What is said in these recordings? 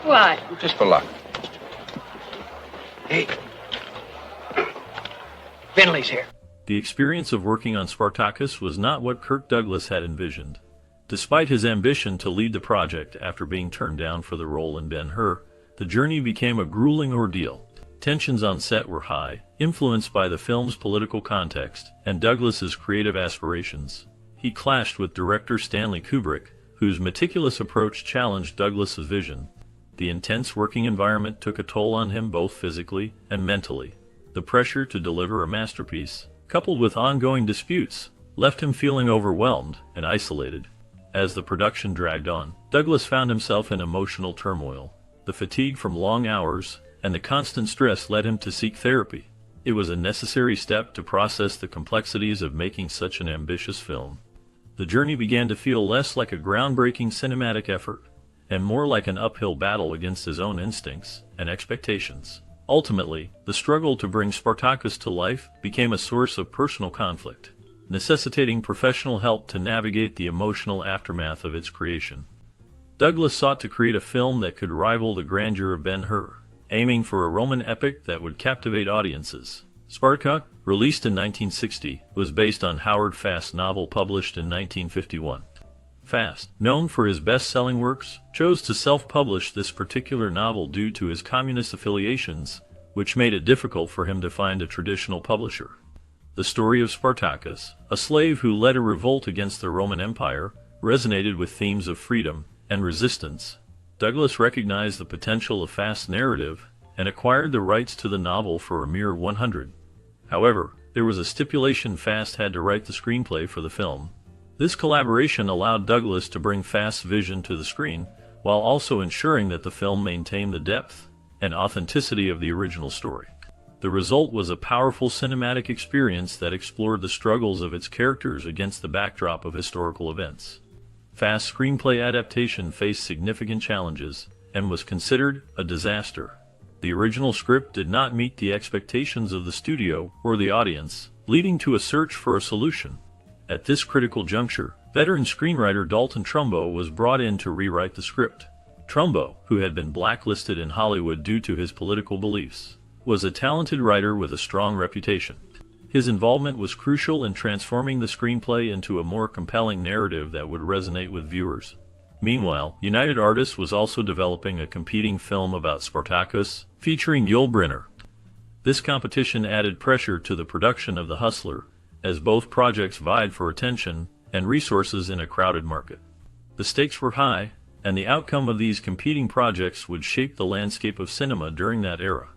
What? Just for luck. Hey. Finley's here. The experience of working on Spartacus was not what Kirk Douglas had envisioned. Despite his ambition to lead the project after being turned down for the role in Ben-Hur, the journey became a grueling ordeal. Tensions on set were high, influenced by the film's political context and Douglas's creative aspirations. He clashed with director Stanley Kubrick, whose meticulous approach challenged Douglas's vision. The intense working environment took a toll on him both physically and mentally. The pressure to deliver a masterpiece, coupled with ongoing disputes, left him feeling overwhelmed and isolated. As the production dragged on, Douglas found himself in emotional turmoil. The fatigue from long hours and the constant stress led him to seek therapy. It was a necessary step to process the complexities of making such an ambitious film. The journey began to feel less like a groundbreaking cinematic effort, and more like an uphill battle against his own instincts and expectations. Ultimately, the struggle to bring Spartacus to life became a source of personal conflict, necessitating professional help to navigate the emotional aftermath of its creation. Douglas sought to create a film that could rival the grandeur of Ben-Hur, aiming for a Roman epic that would captivate audiences. Spartacus, released in 1960, was based on Howard Fast's novel published in 1951. Fast, known for his best-selling works, chose to self-publish this particular novel due to his communist affiliations, which made it difficult for him to find a traditional publisher. The story of Spartacus, a slave who led a revolt against the Roman Empire, resonated with themes of freedom and resistance. Douglas recognized the potential of Fast's narrative and acquired the rights to the novel for a mere $100. However, there was a stipulation: Fast had to write the screenplay for the film. This collaboration allowed Douglas to bring Fast's vision to the screen, while also ensuring that the film maintained the depth and authenticity of the original story. The result was a powerful cinematic experience that explored the struggles of its characters against the backdrop of historical events. Fast's screenplay adaptation faced significant challenges and was considered a disaster. The original script did not meet the expectations of the studio or the audience, leading to a search for a solution. At this critical juncture, veteran screenwriter Dalton Trumbo was brought in to rewrite the script. Trumbo, who had been blacklisted in Hollywood due to his political beliefs, was a talented writer with a strong reputation. His involvement was crucial in transforming the screenplay into a more compelling narrative that would resonate with viewers. Meanwhile, United Artists was also developing a competing film about Spartacus, featuring Yul Brynner. This competition added pressure to the production of The Hustler, as both projects vied for attention and resources in a crowded market. The stakes were high, and the outcome of these competing projects would shape the landscape of cinema during that era.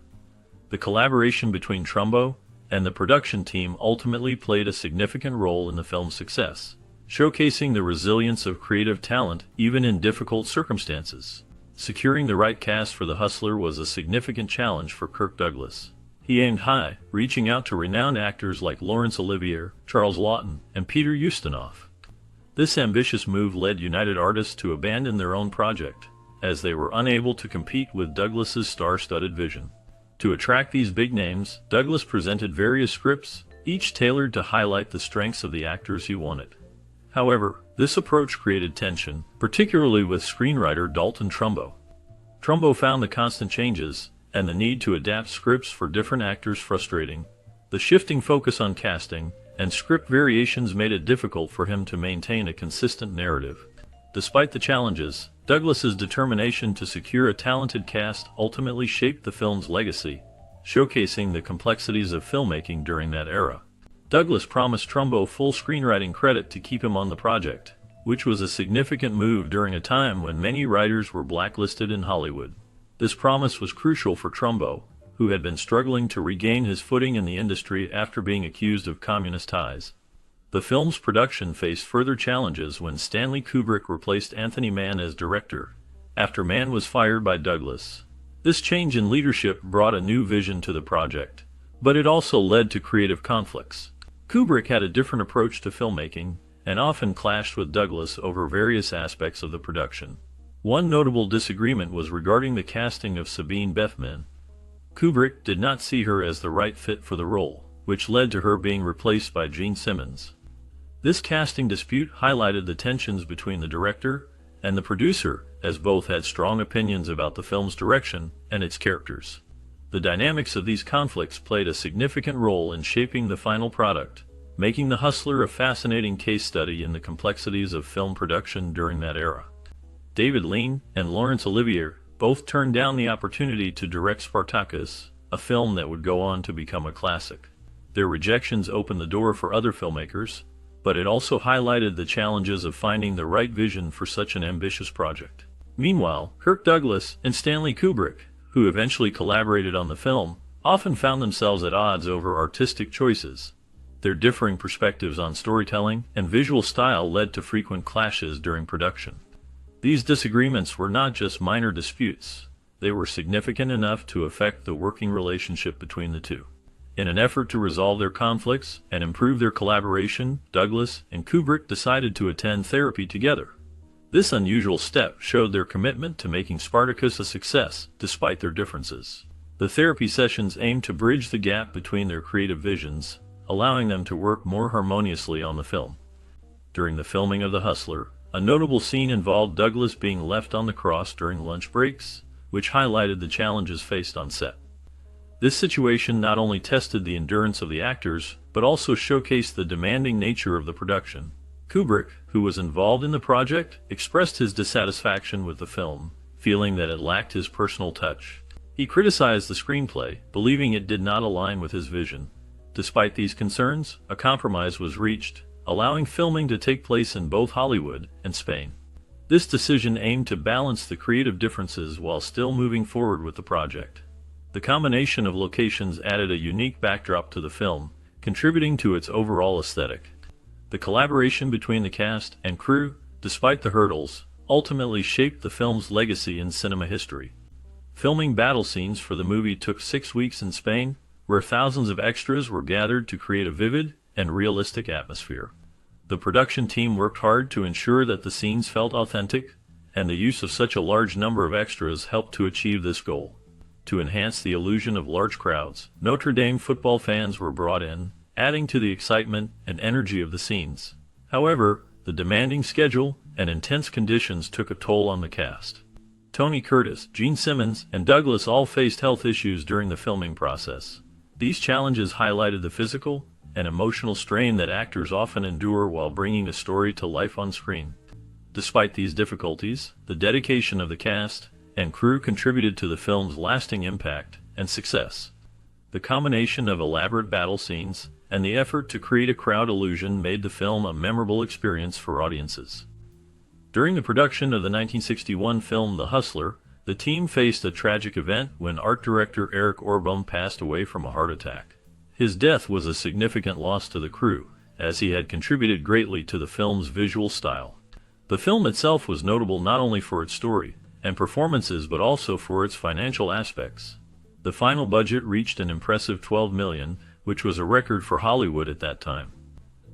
The collaboration between Trumbo and the production team ultimately played a significant role in the film's success, showcasing the resilience of creative talent even in difficult circumstances. Securing the right cast for The Hustler was a significant challenge for Kirk Douglas. He aimed high, reaching out to renowned actors like Laurence Olivier, Charles Laughton, and Peter Ustinov. This ambitious move led United Artists to abandon their own project, as they were unable to compete with Douglas's star-studded vision. To attract these big names, Douglas presented various scripts, each tailored to highlight the strengths of the actors he wanted. However, this approach created tension, particularly with screenwriter Dalton Trumbo. Trumbo found the constant changes and the need to adapt scripts for different actors frustrating. The shifting focus on casting and script variations made it difficult for him to maintain a consistent narrative. Despite the challenges, Douglas's determination to secure a talented cast ultimately shaped the film's legacy, showcasing the complexities of filmmaking during that era. Douglas promised Trumbo full screenwriting credit to keep him on the project, which was a significant move during a time when many writers were blacklisted in Hollywood. This promise was crucial for Trumbo, who had been struggling to regain his footing in the industry after being accused of communist ties. The film's production faced further challenges when Stanley Kubrick replaced Anthony Mann as director, after Mann was fired by Douglas. This change in leadership brought a new vision to the project, but it also led to creative conflicts. Kubrick had a different approach to filmmaking, and often clashed with Douglas over various aspects of the production. One notable disagreement was regarding the casting of Sabine Bethman. Kubrick did not see her as the right fit for the role, which led to her being replaced by Gene Simmons. This casting dispute highlighted the tensions between the director and the producer, as both had strong opinions about the film's direction and its characters. The dynamics of these conflicts played a significant role in shaping the final product, making The Hustler a fascinating case study in the complexities of film production during that era. David Lean and Laurence Olivier both turned down the opportunity to direct Spartacus, a film that would go on to become a classic. Their rejections opened the door for other filmmakers, but it also highlighted the challenges of finding the right vision for such an ambitious project. Meanwhile, Kirk Douglas and Stanley Kubrick, who eventually collaborated on the film, often found themselves at odds over artistic choices. Their differing perspectives on storytelling and visual style led to frequent clashes during production. These disagreements were not just minor disputes, they were significant enough to affect the working relationship between the two. In an effort to resolve their conflicts and improve their collaboration, Douglas and Kubrick decided to attend therapy together. This unusual step showed their commitment to making Spartacus a success, despite their differences. The therapy sessions aimed to bridge the gap between their creative visions, allowing them to work more harmoniously on the film. During the filming of The Hustler, a notable scene involved Douglas being left on the cross during lunch breaks, which highlighted the challenges faced on set. This situation not only tested the endurance of the actors, but also showcased the demanding nature of the production. Kubrick, who was involved in the project, expressed his dissatisfaction with the film, feeling that it lacked his personal touch. He criticized the screenplay, believing it did not align with his vision. Despite these concerns, a compromise was reached, allowing filming to take place in both Hollywood and Spain. This decision aimed to balance the creative differences while still moving forward with the project. The combination of locations added a unique backdrop to the film, contributing to its overall aesthetic. The collaboration between the cast and crew, despite the hurdles, ultimately shaped the film's legacy in cinema history. Filming battle scenes for the movie took 6 weeks in Spain, where thousands of extras were gathered to create a vivid and realistic atmosphere. The production team worked hard to ensure that the scenes felt authentic, and the use of such a large number of extras helped to achieve this goal. To enhance the illusion of large crowds, Notre Dame football fans were brought in, adding to the excitement and energy of the scenes. However, the demanding schedule and intense conditions took a toll on the cast. Tony Curtis, Gene Simmons, and Douglas all faced health issues during the filming process. These challenges highlighted the physical and emotional strain that actors often endure while bringing a story to life on screen. Despite these difficulties, the dedication of the cast and crew contributed to the film's lasting impact and success. The combination of elaborate battle scenes and the effort to create a crowd illusion made the film a memorable experience for audiences. During the production of the 1961 film The Hustler, the team faced a tragic event when art director Eric Orbom passed away from a heart attack. His death was a significant loss to the crew, as he had contributed greatly to the film's visual style. The film itself was notable not only for its story and performances but also for its financial aspects. The final budget reached an impressive $12 million, which was a record for Hollywood at that time.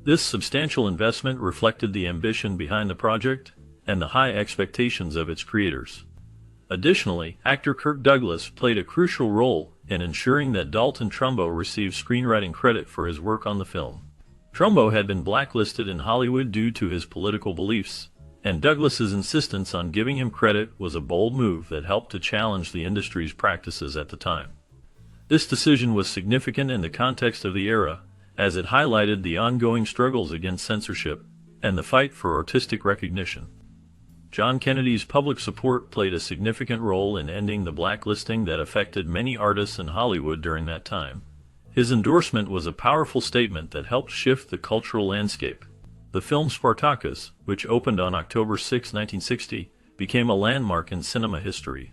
This substantial investment reflected the ambition behind the project and the high expectations of its creators. Additionally, actor Kirk Douglas played a crucial role in ensuring that Dalton Trumbo received screenwriting credit for his work on the film. Trumbo had been blacklisted in Hollywood due to his political beliefs, and Douglas's insistence on giving him credit was a bold move that helped to challenge the industry's practices at the time. This decision was significant in the context of the era, as it highlighted the ongoing struggles against censorship and the fight for artistic recognition. John Kennedy's public support played a significant role in ending the blacklisting that affected many artists in Hollywood during that time. His endorsement was a powerful statement that helped shift the cultural landscape. The film Spartacus, which opened on October 6, 1960, became a landmark in cinema history.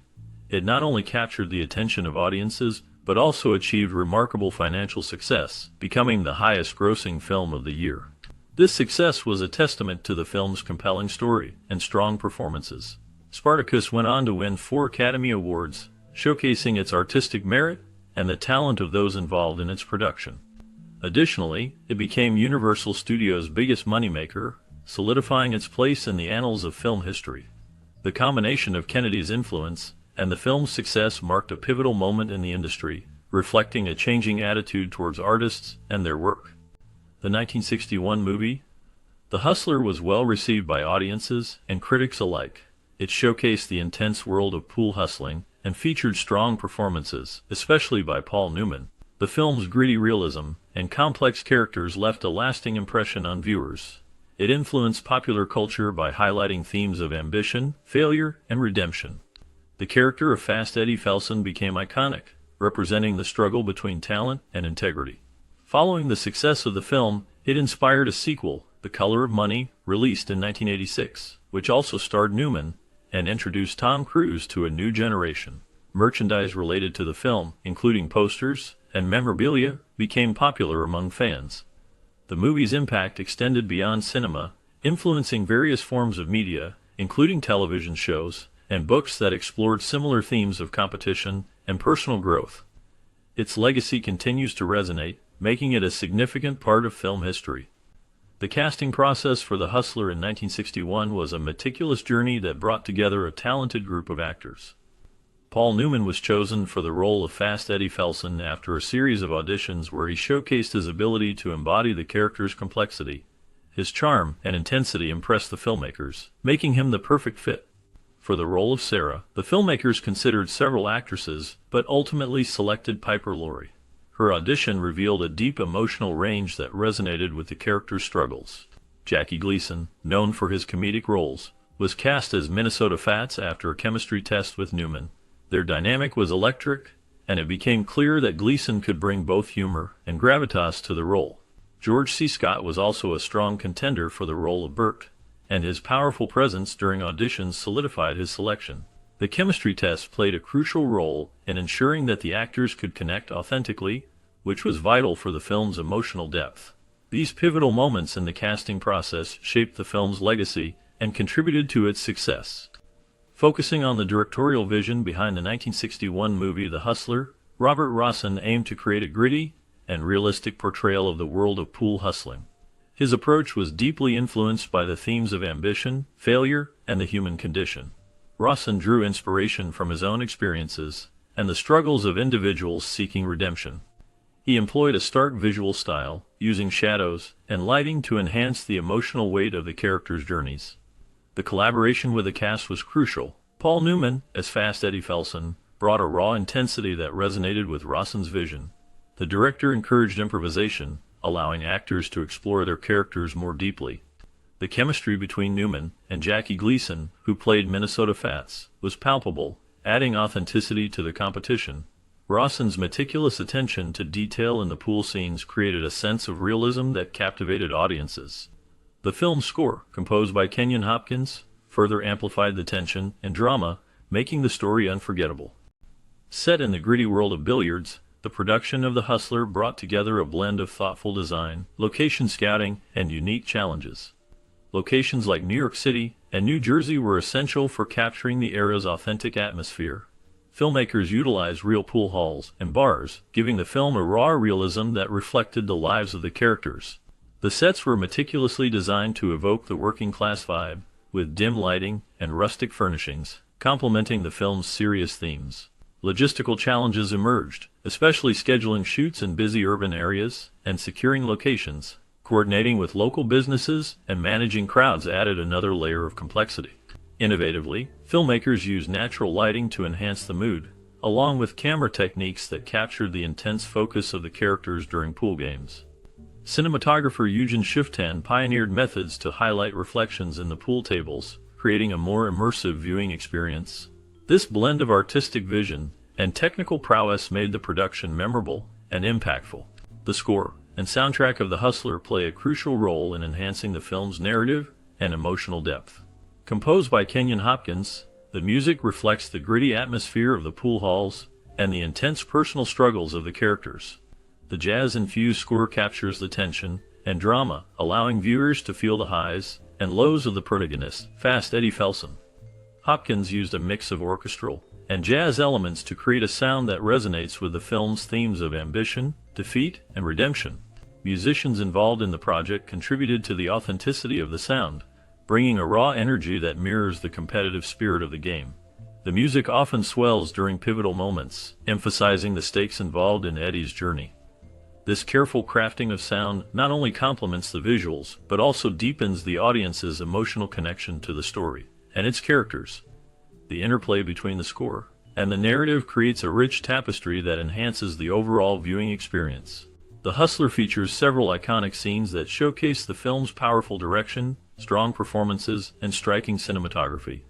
It not only captured the attention of audiences, but also achieved remarkable financial success, becoming the highest-grossing film of the year. This success was a testament to the film's compelling story and strong performances. Spartacus went on to win 4 Academy Awards, showcasing its artistic merit and the talent of those involved in its production. Additionally, it became Universal Studios' biggest moneymaker, solidifying its place in the annals of film history. The combination of Kennedy's influence and the film's success marked a pivotal moment in the industry, reflecting a changing attitude towards artists and their work. The 1961 movie, The Hustler was well received by audiences and critics alike. It showcased the intense world of pool hustling and featured strong performances, especially by Paul Newman. The film's gritty realism and complex characters left a lasting impression on viewers. It influenced popular culture by highlighting themes of ambition, failure, and redemption. The character of Fast Eddie Felson became iconic, representing the struggle between talent and integrity. Following the success of the film, it inspired a sequel, The Color of Money, released in 1986, which also starred Newman and introduced Tom Cruise to a new generation. Merchandise related to the film, including posters and memorabilia, became popular among fans. The movie's impact extended beyond cinema, influencing various forms of media, including television shows and books that explored similar themes of competition and personal growth. Its legacy continues to resonate, making it a significant part of film history. The casting process for The Hustler in 1961 was a meticulous journey that brought together a talented group of actors. Paul Newman was chosen for the role of Fast Eddie Felson after a series of auditions where he showcased his ability to embody the character's complexity. His charm and intensity impressed the filmmakers, making him the perfect fit. For the role of Sarah, the filmmakers considered several actresses, but ultimately selected Piper Laurie. Her audition revealed a deep emotional range that resonated with the character's struggles. Jackie Gleason, known for his comedic roles, was cast as Minnesota Fats after a chemistry test with Newman. Their dynamic was electric, and it became clear that Gleason could bring both humor and gravitas to the role. George C. Scott was also a strong contender for the role of Bert, and his powerful presence during auditions solidified his selection. The chemistry test played a crucial role in ensuring that the actors could connect authentically, which was vital for the film's emotional depth. These pivotal moments in the casting process shaped the film's legacy and contributed to its success. Focusing on the directorial vision behind the 1961 movie The Hustler, Robert Rossen aimed to create a gritty and realistic portrayal of the world of pool hustling. His approach was deeply influenced by the themes of ambition, failure, and the human condition. Rossen drew inspiration from his own experiences and the struggles of individuals seeking redemption. He employed a stark visual style, using shadows and lighting to enhance the emotional weight of the characters' journeys. The collaboration with the cast was crucial. Paul Newman, as Fast Eddie Felson, brought a raw intensity that resonated with Rossen's vision. The director encouraged improvisation, allowing actors to explore their characters more deeply. The chemistry between Newman and Jackie Gleason, who played Minnesota Fats, was palpable, adding authenticity to the competition. Rossen's meticulous attention to detail in the pool scenes created a sense of realism that captivated audiences. The film's score, composed by Kenyon Hopkins, further amplified the tension and drama, making the story unforgettable. Set in the gritty world of billiards, the production of The Hustler brought together a blend of thoughtful design, location scouting, and unique challenges. Locations like New York City and New Jersey were essential for capturing the era's authentic atmosphere. Filmmakers utilized real pool halls and bars, giving the film a raw realism that reflected the lives of the characters. The sets were meticulously designed to evoke the working-class vibe, with dim lighting and rustic furnishings, complementing the film's serious themes. Logistical challenges emerged, especially scheduling shoots in busy urban areas and securing locations. Coordinating with local businesses and managing crowds added another layer of complexity. Innovatively, filmmakers used natural lighting to enhance the mood, along with camera techniques that captured the intense focus of the characters during pool games. Cinematographer Eugen Shiftan pioneered methods to highlight reflections in the pool tables, creating a more immersive viewing experience. This blend of artistic vision and technical prowess made the production memorable and impactful. The score and soundtrack of The Hustler play a crucial role in enhancing the film's narrative and emotional depth. Composed by Kenyon Hopkins, the music reflects the gritty atmosphere of the pool halls and the intense personal struggles of the characters. The jazz-infused score captures the tension and drama, allowing viewers to feel the highs and lows of the protagonist, Fast Eddie Felson. Hopkins used a mix of orchestral and jazz elements to create a sound that resonates with the film's themes of ambition, defeat, and redemption. Musicians involved in the project contributed to the authenticity of the sound, bringing a raw energy that mirrors the competitive spirit of the game. The music often swells during pivotal moments, emphasizing the stakes involved in Eddie's journey. This careful crafting of sound not only complements the visuals, but also deepens the audience's emotional connection to the story and its characters. The interplay between the score and the narrative creates a rich tapestry that enhances the overall viewing experience. The Hustler features several iconic scenes that showcase the film's powerful direction, strong performances, and striking cinematography.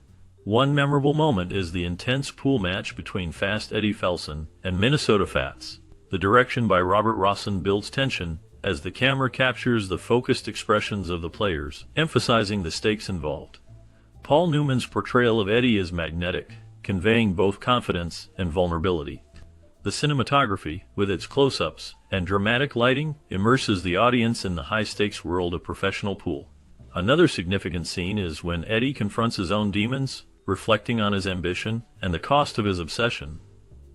One memorable moment is the intense pool match between Fast Eddie Felson and Minnesota Fats. The direction by Robert Rossen builds tension as the camera captures the focused expressions of the players, emphasizing the stakes involved. Paul Newman's portrayal of Eddie is magnetic, conveying both confidence and vulnerability. The cinematography, with its close-ups and dramatic lighting, immerses the audience in the high-stakes world of professional pool. Another significant scene is when Eddie confronts his own demons, reflecting on his ambition and the cost of his obsession.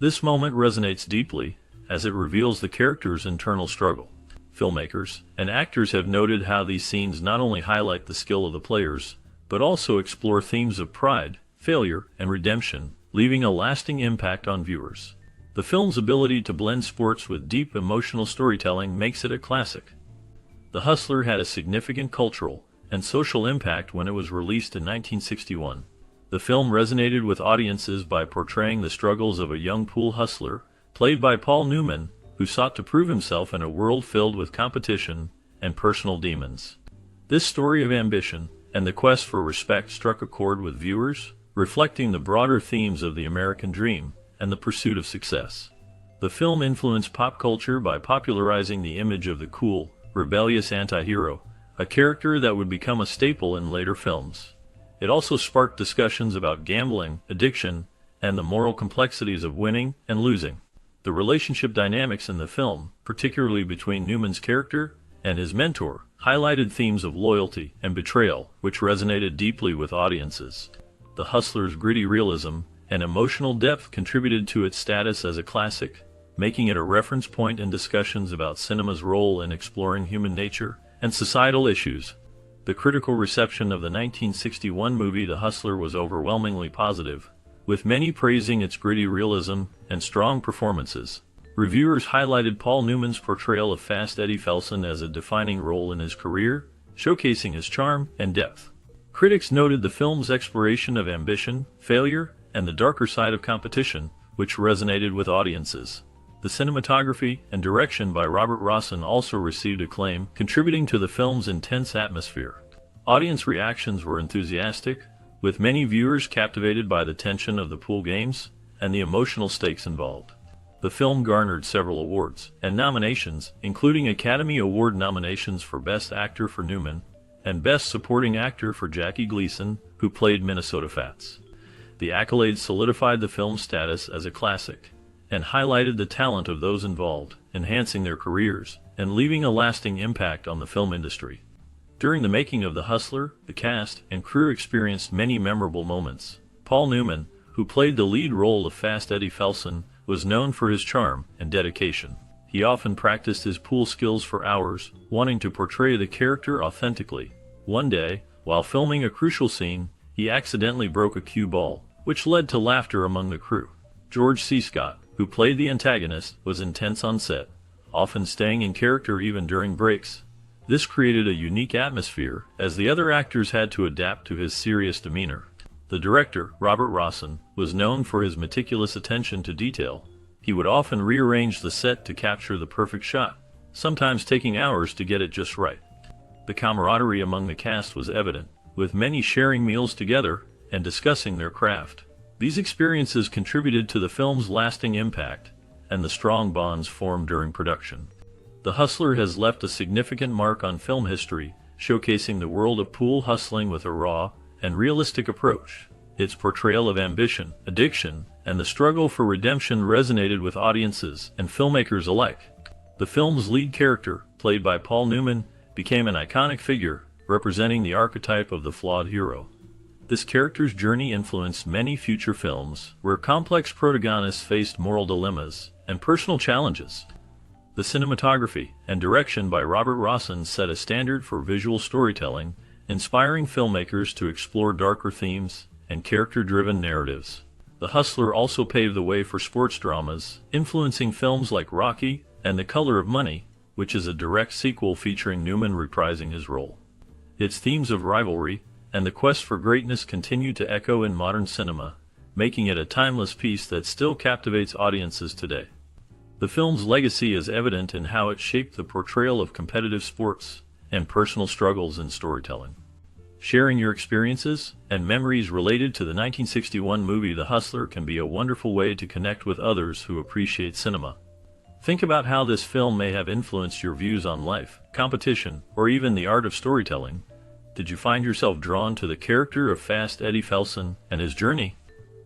This moment resonates deeply, as it reveals the character's internal struggle. Filmmakers and actors have noted how these scenes not only highlight the skill of the players, but also explore themes of pride, failure, and redemption, leaving a lasting impact on viewers. The film's ability to blend sports with deep emotional storytelling makes it a classic. The Hustler had a significant cultural and social impact when it was released in 1961. The film resonated with audiences by portraying the struggles of a young pool hustler, played by Paul Newman, who sought to prove himself in a world filled with competition and personal demons. This story of ambition and the quest for respect struck a chord with viewers, reflecting the broader themes of the American dream and the pursuit of success. The film influenced pop culture by popularizing the image of the cool, rebellious anti-hero, a character that would become a staple in later films. It also sparked discussions about gambling, addiction, and the moral complexities of winning and losing. The relationship dynamics in the film, particularly between Newman's character and his mentor, highlighted themes of loyalty and betrayal, which resonated deeply with audiences. The Hustler's gritty realism and emotional depth contributed to its status as a classic, making it a reference point in discussions about cinema's role in exploring human nature and societal issues. The critical reception of the 1961 movie The Hustler was overwhelmingly positive, with many praising its gritty realism and strong performances. Reviewers highlighted Paul Newman's portrayal of Fast Eddie Felson as a defining role in his career, showcasing his charm and depth. Critics noted the film's exploration of ambition, failure, and the darker side of competition, which resonated with audiences. The cinematography and direction by Robert Rossen also received acclaim, contributing to the film's intense atmosphere. Audience reactions were enthusiastic, with many viewers captivated by the tension of the pool games and the emotional stakes involved. The film garnered several awards and nominations, including Academy Award nominations for Best Actor for Newman and Best Supporting Actor for Jackie Gleason, who played Minnesota Fats. The accolades solidified the film's status as a classic and highlighted the talent of those involved, enhancing their careers and leaving a lasting impact on the film industry. During the making of The Hustler, the cast and crew experienced many memorable moments. Paul Newman, who played the lead role of Fast Eddie Felson, was known for his charm and dedication. He often practiced his pool skills for hours, wanting to portray the character authentically. One day, while filming a crucial scene, he accidentally broke a cue ball, which led to laughter among the crew. George C. Scott, who played the antagonist, was intense on set, often staying in character even during breaks. This created a unique atmosphere, as the other actors had to adapt to his serious demeanor. The director, Robert Rossen, was known for his meticulous attention to detail. He would often rearrange the set to capture the perfect shot, sometimes taking hours to get it just right. The camaraderie among the cast was evident, with many sharing meals together and discussing their craft. These experiences contributed to the film's lasting impact and the strong bonds formed during production. The Hustler has left a significant mark on film history, showcasing the world of pool hustling with a raw and realistic approach. Its portrayal of ambition, addiction, and the struggle for redemption resonated with audiences and filmmakers alike. The film's lead character, played by Paul Newman, became an iconic figure, representing the archetype of the flawed hero. This character's journey influenced many future films, where complex protagonists faced moral dilemmas and personal challenges. The cinematography and direction by Robert Rossen set a standard for visual storytelling, inspiring filmmakers to explore darker themes and character-driven narratives. The Hustler also paved the way for sports dramas, influencing films like Rocky and The Color of Money, which is a direct sequel featuring Newman reprising his role. Its themes of rivalry and the quest for greatness continue to echo in modern cinema, making it a timeless piece that still captivates audiences today. The film's legacy is evident in how it shaped the portrayal of competitive sports and personal struggles in storytelling. Sharing your experiences and memories related to the 1961 movie The Hustler can be a wonderful way to connect with others who appreciate cinema. Think about how this film may have influenced your views on life, competition, or even the art of storytelling. Did you find yourself drawn to the character of Fast Eddie Felson and his journey?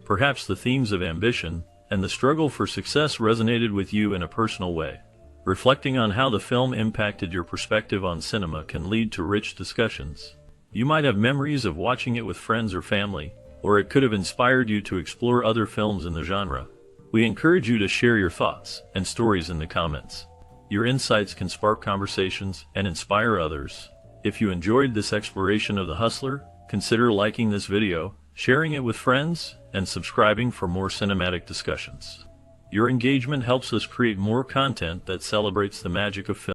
Perhaps the themes of ambition and the struggle for success resonated with you in a personal way. Reflecting on how the film impacted your perspective on cinema can lead to rich discussions. You might have memories of watching it with friends or family, or it could have inspired you to explore other films in the genre. We encourage you to share your thoughts and stories in the comments. Your insights can spark conversations and inspire others. If you enjoyed this exploration of The Hustler, consider liking this video, sharing it with friends, and subscribing for more cinematic discussions. Your engagement helps us create more content that celebrates the magic of film.